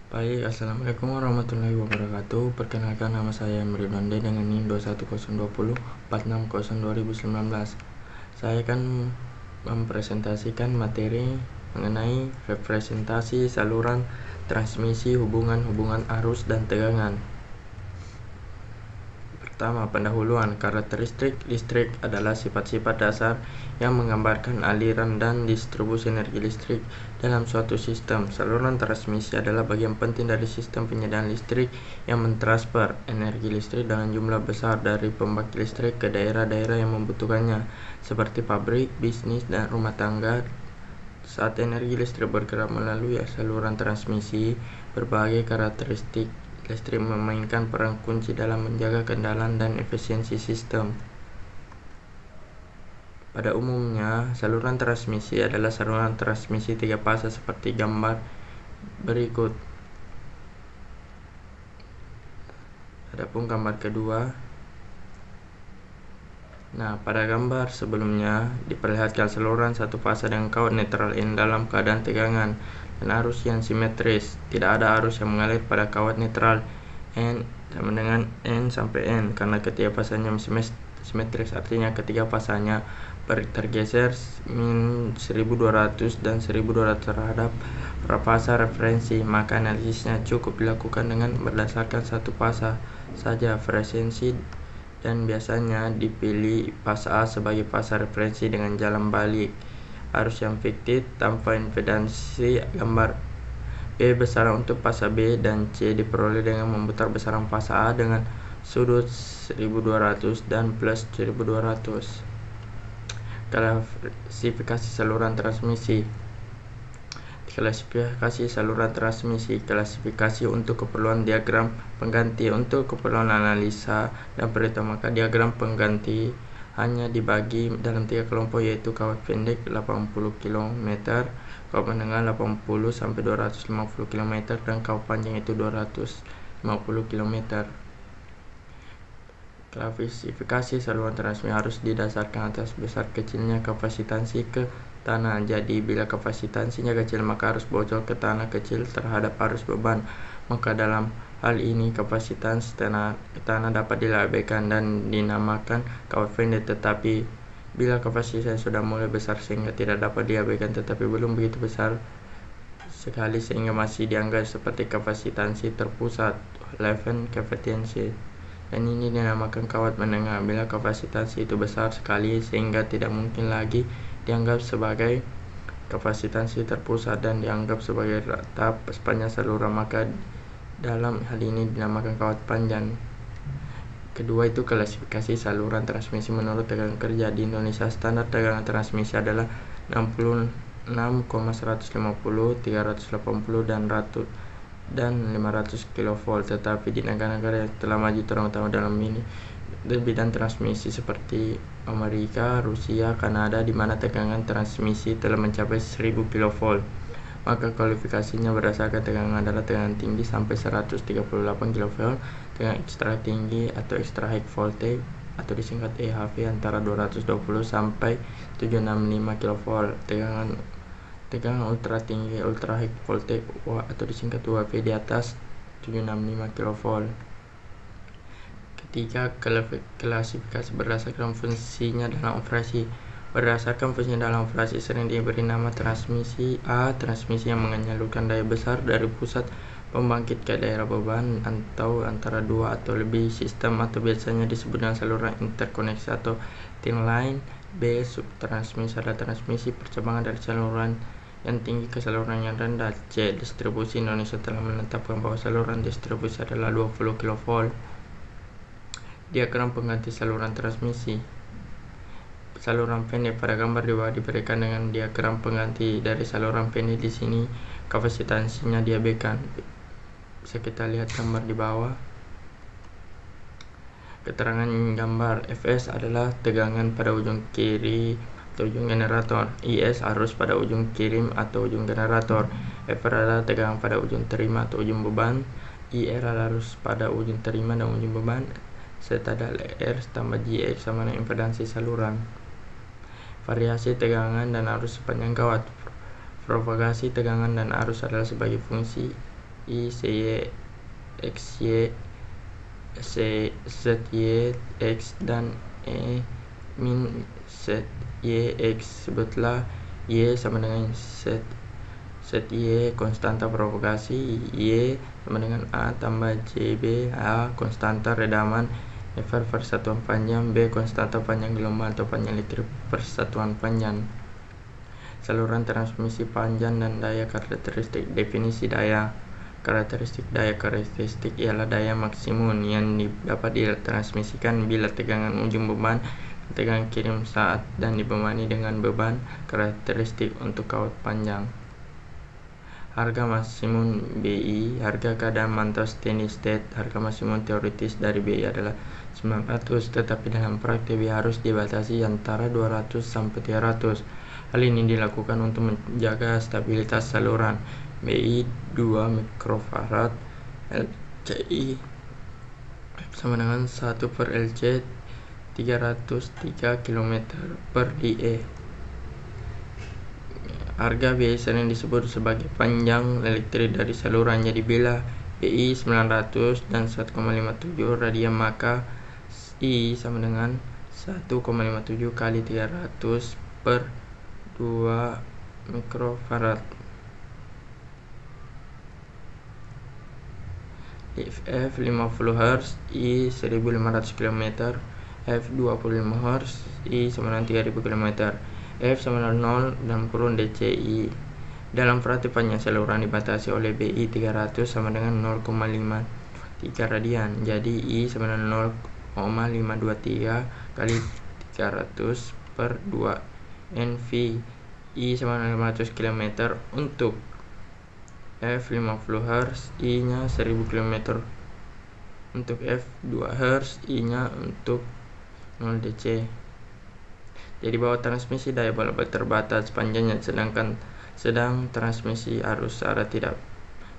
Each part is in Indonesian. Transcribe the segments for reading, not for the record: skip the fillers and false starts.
Baik, Assalamualaikum warahmatullahi wabarakatuh. Perkenalkan, nama saya Emri Donde dengan NIM 21020 4602019. Saya akan mempresentasikan materi mengenai representasi saluran transmisi hubungan arus dan tegangan. Pertama, pendahuluan. Karakteristik listrik adalah sifat-sifat dasar yang menggambarkan aliran dan distribusi energi listrik dalam suatu sistem. Saluran transmisi adalah bagian penting dari sistem penyediaan listrik yang mentransfer energi listrik dengan jumlah besar dari pembangkit listrik ke daerah-daerah yang membutuhkannya, seperti pabrik, bisnis, dan rumah tangga. Saat energi listrik bergerak melalui saluran transmisi, berbagai karakteristik listrik memainkan peran kunci dalam menjaga keandalan dan efisiensi sistem. Pada umumnya, saluran transmisi adalah saluran transmisi 3 fase seperti gambar berikut. Adapun gambar kedua. Pada gambar sebelumnya diperlihatkan saluran satu fase dengan kawat netral N dalam keadaan tegangan dan arus yang simetris. Tidak ada arus yang mengalir pada kawat netral N sama dengan N sampai N karena ketiga fasanya simetris, artinya ketiga fasanya tergeser min 1200 dan 1200 terhadap fase referensi. Maka analisisnya cukup dilakukan dengan berdasarkan satu fase saja frekuensi, dan biasanya dipilih fase A sebagai fase referensi dengan jalan balik arus yang fiktif tanpa impedansi. Gambar B besaran untuk fase B dan C diperoleh dengan memutar besaran fase A dengan sudut 1200 dan plus 1200. Klasifikasi saluran transmisi. Klasifikasi saluran transmisi. Klasifikasi untuk keperluan diagram pengganti. Untuk keperluan analisa dan perhitungan, maka diagram pengganti hanya dibagi dalam 3 kelompok, yaitu kawat pendek 80 km, kawat menengah 80 sampai 250 km, dan kawat panjang itu 250 km. Klasifikasi saluran transmisi harus didasarkan atas besar kecilnya kapasitansi ke tanah. Jadi bila kapasitansinya kecil, maka arus bocor ke tanah kecil terhadap arus beban. Maka dalam hal ini kapasitas tanah dapat diabaikan dan dinamakan kawat pendek. Tetapi bila kapasitas sudah mulai besar sehingga tidak dapat diabaikan tetapi belum begitu besar sekali sehingga masih dianggap seperti kapasitansi terpusat, level kapasitansi, dan ini dinamakan kawat menengah. Bila kapasitansi itu besar sekali sehingga tidak mungkin lagi dianggap sebagai kapasitansi terpusat dan dianggap sebagai rata sepanjang saluran, maka dalam hal ini dinamakan kawat panjang. Kedua itu klasifikasi saluran transmisi menurut tegangan kerja. Di Indonesia standar tegangan transmisi adalah 66,150, 380 dan 500 kV. Tetapi di negara-negara yang telah maju terutama dalam bidang transmisi seperti Amerika, Rusia, Kanada, di mana tegangan transmisi telah mencapai 1000 kV. Maka kualifikasinya berdasarkan tegangan adalah tegangan tinggi sampai 138 kV, tegangan ekstra tinggi atau extra high voltage atau disingkat EHV antara 220 sampai 765 kV, tegangan ultra tinggi ultra high voltage atau disingkat UHV di atas 765 kV. Ketiga, klasifikasi berdasarkan fungsinya dalam operasi. Berdasarkan fungsinya dalam operasi sering diberi nama transmisi A, transmisi yang menyalurkan daya besar dari pusat pembangkit ke daerah beban atau antara dua atau lebih sistem atau biasanya disebut dengan saluran interkoneksi atau thin line. B, subtransmisi adalah transmisi percabangan dari saluran yang tinggi ke saluran yang rendah. C, distribusi. Indonesia telah menetapkan bahwa saluran distribusi adalah 20 kV. Diagram pengganti saluran transmisi. Saluran pendek pada gambar di bawah diberikan dengan diagram pengganti dari saluran pendek. Di sini kapasitansinya diabaikan. Bisa kita lihat gambar di bawah. Keterangan gambar. Fs adalah tegangan pada ujung kiri atau ujung generator. Is arus pada ujung kirim atau ujung generator. Fr adalah tegangan pada ujung terima atau ujung beban. Ir adalah arus pada ujung terima dan ujung beban, serta del R tambah Gx sama dengan impedansi saluran. Variasi tegangan dan arus sepanjang kawat. Propagasi tegangan dan arus adalah sebagai fungsi I CY XY ZY X dan E min ZY X. Sebutlah Y sama dengan ZY konstanta propagasi, Y sama dengan A tambah JB. A konstanta redaman, F persatuan panjang, B konstanta panjang gelombang atau panjang listrik persatuan panjang. Saluran transmisi panjang dan daya karakteristik. Definisi daya. Karakteristik ialah daya maksimum yang dapat ditransmisikan bila tegangan ujung beban, tegangan kirim saat dan dibebani dengan beban. Karakteristik untuk kawat panjang. Harga maksimum BI, harga keadaan mantap steady state. Harga maksimum teoritis dari BI adalah 900, tetapi dalam praktik BI harus dibatasi antara 200 sampai 300. Hal ini dilakukan untuk menjaga stabilitas saluran. BI 2 mikrofarad, LCI sama dengan 1 per LC 303 km per DE. Harga BI sering disebut sebagai panjang elektrik dari saluran. Jadi bila BI 900 dan 1,57 radian, maka I sama dengan 1,57 kali 300 per 2 mikrofarad. F 50 Hz, I 1500 km, F 25 Hz, I sama dengan 3000 km, F sama dengan 0 dalam kurun DCI. Dalam praktik panjang saluran dibatasi oleh BI 300 sama dengan 0,53 radian. Jadi I sama dengan 0,523 kali 300 per 2 NV. I sama dengan 500 km untuk F 50 Hz, I nya 1000 km. Untuk F 2 Hz, I nya untuk 0 DC. Jadi bahwa transmisi daya bola-balik terbatas panjangnya, sedang transmisi arus arah tidak.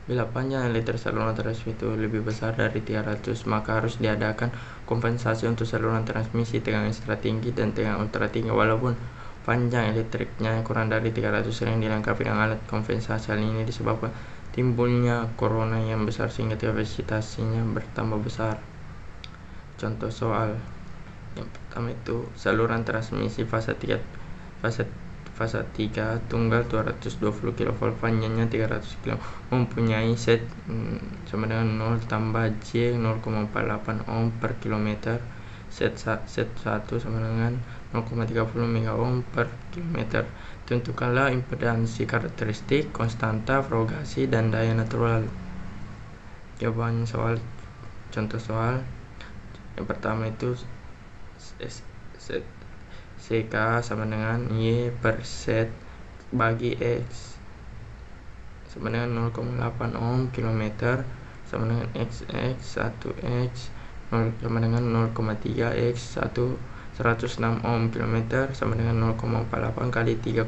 Bila panjang elektrik saluran transmisi itu lebih besar dari 300, maka harus diadakan kompensasi untuk saluran transmisi tegangan ekstra tinggi dan tegangan ultra tinggi. Walaupun panjang elektriknya kurang dari 300, sering dilengkapi dengan alat kompensasi. Hal ini disebabkan timbulnya korona yang besar sehingga kapasitasnya bertambah besar. Contoh soal yang pertama itu saluran transmisi fase 3 tunggal 220 kV, panjangnya 300 km, mempunyai set sama dengan 0 tambah J 0,48 ohm per kilometer. Set 1 sama dengan 0,30 mega ohm per kilometer. Tentukanlah impedansi karakteristik, konstanta, propagasi, dan daya natural. Jawaban soal. Contoh soal yang pertama itu CK sama dengan Y per set bagi X sama dengan 0,8 ohm kilometer sama dengan XX 1X sama dengan 0,3 X 106 ohm kilometer sama dengan 0,48 kali 3,0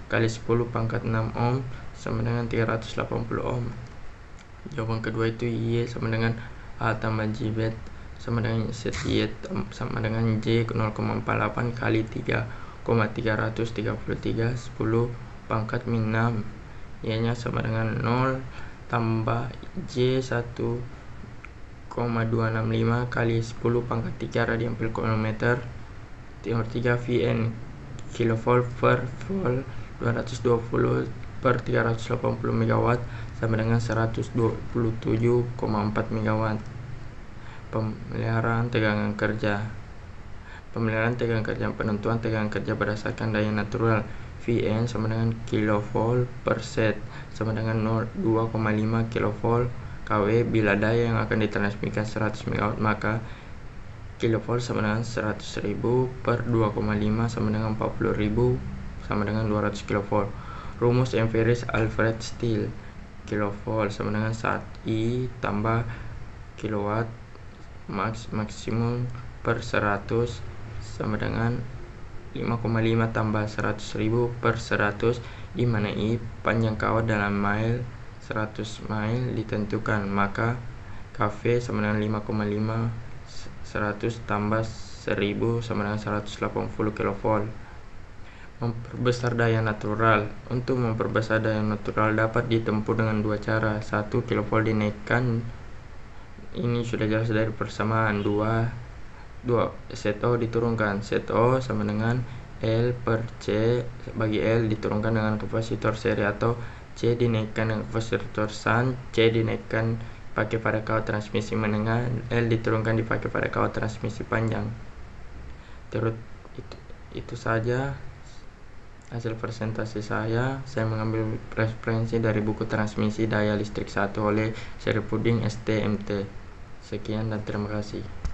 kali 10 pangkat 6 ohm sama dengan 380 ohm. Jawaban kedua itu Y sama dengan A tambah JB sama dengan ZY sama dengan J 0,48 kali 3,333 10 pangkat min 6. Y nya sama dengan 0 tambah J 1,265 kali 10 pangkat 3 radian per kilometer. Nomor 3 Vn kilovolt per volt 220 per 380 megawatt sama dengan 127,4 megawatt. Pemeliharaan tegangan kerja. Pemeliharaan tegangan kerja, penentuan tegangan kerja berdasarkan daya natural. Vn sama dengan kilovolt per set sama dengan 2,5 kilovolt kW. Bila daya yang akan ditransmisikan 100 megawatt, maka kilovolt sama dengan 100.000 per 2,5 sama dengan 40.000 sama dengan 200 kilovolt. Rumus empiris Alfred Steel. Kilovolt sama dengan 1I tambah kilowatt maksimum per 100 sama dengan 5,5 tambah 100.000 per 100, di mana I panjang kawat dalam mile. 100 mile ditentukan, maka KV sama dengan 5,5 100 tambah 1000 sama dengan 180 kV. Memperbesar daya natural. Untuk memperbesar daya natural dapat ditempuh dengan dua cara. 1. Kilopol dinaikkan, ini sudah jelas dari persamaan. 2. ZO diturunkan. ZO sama dengan L per C bagi L diturunkan dengan kapasitor seri, atau C dinaikkan dengan kapasitor shunt, C dinaikkan pakai pada kawat transmisi menengah, L diturunkan dipakai pada kawat transmisi panjang. Terus itu saja hasil presentasi saya. Saya mengambil referensi dari buku Transmisi Daya Listrik 1 oleh Sheripudin STMT. Sekian dan terima kasih.